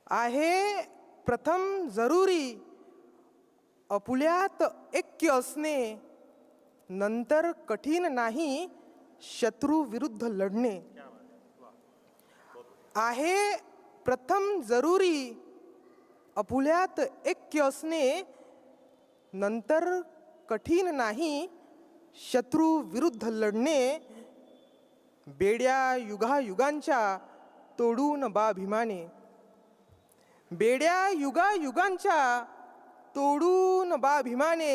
आहे प्रथम जरुरी आपुल्यात ऐक्य असणे, नंतर कठीण नाही शत्रू विरुद्ध लढणे. आहे प्रथम जरुरी आपुल्यात ऐक्य असणे, नंतर कठीण नाही शत्रू विरुद्ध लढणे. बेड्या युगायुगांच्या तोडून बा भीमाने, बेड्या युगायुगांच्या तोडून बा भीमाने.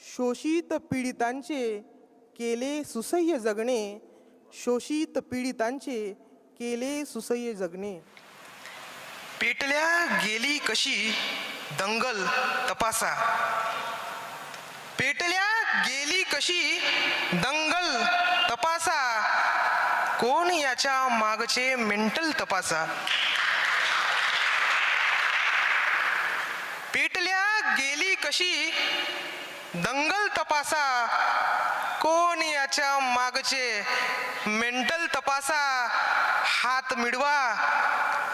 शोषित पीडितांचे केले सुसह्य जगणे, शोषित पीडितांचे केले सुसह्य जगणे. पेटल्या गेली कशी दंगल तपासा, पेटल्या गेली कशी दंगल तपासा. कोण याच्या मागचे मेंटल तपासा. पेटल्या गेली कशी दंगल तपासा, कोण याच्या मागचे मेंटल तपासा. हात मिळवा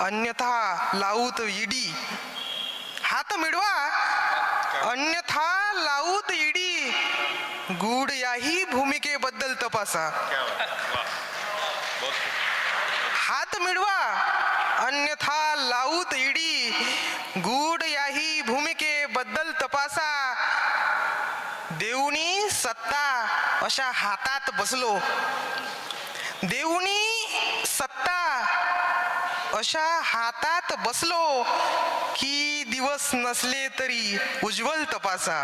अन्यथा लावूत ईडी, हात मिळवा अन्यथा लावूत ईडी. गूढ याही भूमिकेबद्दल तपासा. हात मिळवा अन्यथा लावूत ईडी. गूढ याही भूमिकेबद्दल तपासा. देऊनी सत्ता अशा हातात बसलो, देऊनी सत्ता अशा हातात बसलो की दिवस नसले तरी उज्ज्वल तपासा.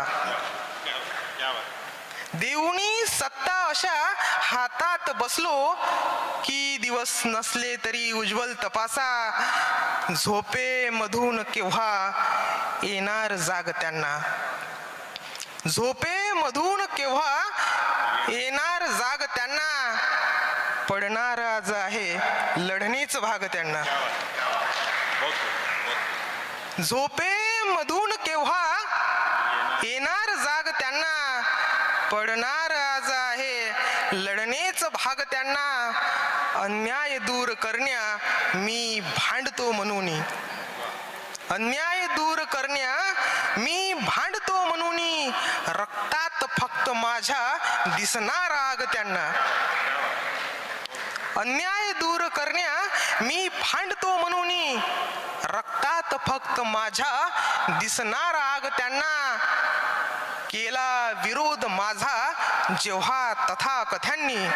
देऊनी सत्ता अशा हातात बसलो की दिवस नसले तरी उज्ज्वल तपासा. झोपेमधून केव्हा येणार जाग त्यांना, झोपेमधून केव्हा येणार जाग त्यांना. पडणार आज आहे लढणेच भाग त्यांना. झोपेमधून केव्हा येणार जाग त्यांना. पडणार आज आहे लढणेच भाग त्यांना. अन्याय दूर करण्या मी भांडतो म्हणून, अन्याय दूर करण्या मी भांडतो म्हणून. रक्तात फक्त माझ्या दिसणार आग त्यांना. अन्याय दूर करण्या मी भांडतो म्हणून. रक्तात फक्त माझ्या दिसणार आग त्यांना. केला विरोध माझा जेव्हा तथाकथ्यांनी,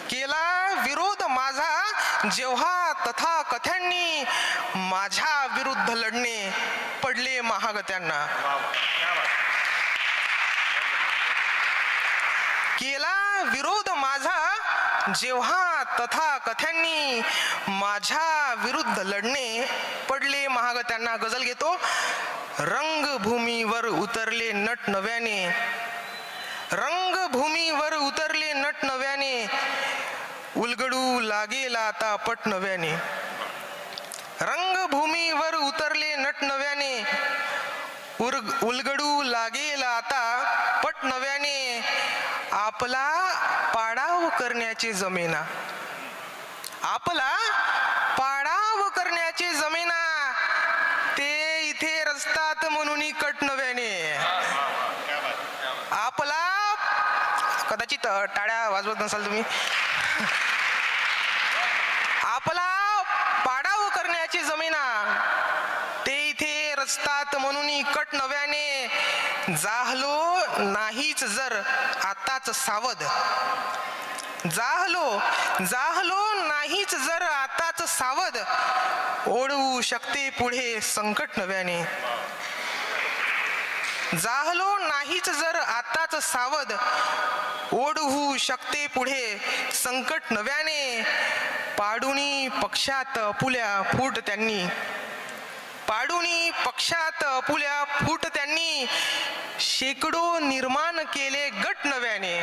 केला विरोध माझा जेव्हा तथाकथ्यांनी. माझ्या विरुद्ध लढणे पडले महाग त्यांना. केला विरोध माझा जेव्हा तथाकथ्यांनी. माझ्या विरुद्ध लढणे पडले महाग त्यांना. गजल घेतो. रंगभूमीवर उतरले नट नव्याने, रंगभूमीवर उतरले नट नव्याने. उलगडू लागेल आता पट नव्याने, रंगभूमीवर उतरले नट नव्याने. उलगडू लागेल आता पट नव्याने. आपला पाडाव करण्याचे जमेना, आपला पाडाव करण्याचे जमेना. ते इथे रचतात म्हणून कट नव्याने. आपला, कदाचित टाळ्या वाजवत नसाल तुम्ही. आपला पाडाव करण्याची जमीना ते इथे रचतात म्हणून कट नव्याने. जाहलो नाहीच जर आताच सावध, जाहलो जाहलो नाहीच जर आताच सावध. ओढवू शकते पुढे संकट नव्याने. जाहलो नाहीच जर आताच सावध. ओढवू शकते पुढे संकट नव्याने. पाडुनी पक्षात पुल्या फूट त्यांनी, पाडुनी पक्षात पुल्या फूट त्यांनी. शेकडो निर्माण केले गट नव्याने.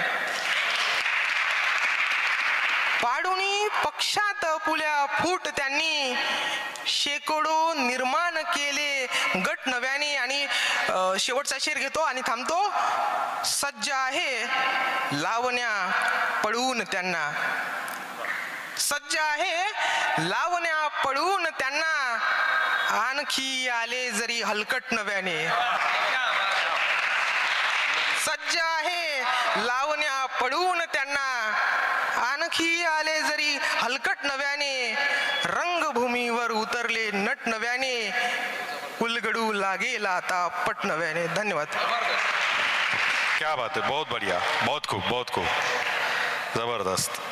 पाडुनी पक्षात पुल्या फूट त्यांनी. शेकडो निर्माण केले गट नव्याने. आणि शेवटचा शेर घेतो आणि थांबतो. सज्ज आहे लावण्या पळवून त्यांना, सज्ज सज्ज आहे लावण्या पळून त्यांना, आणखी आले जरी हलकट नव्याने. सज्ज आहे लावण्या पळून त्यांना, आणखी आले जरी हलकट नव्याने. रंगभूमीवर उतरले नट नव्याने, उलगडू लागेल आता पट नव्याने. धन्यवाद. क्या बात है, बहुत बढ़िया, बहुत खूब, बहुत खूब, जबरदस्त.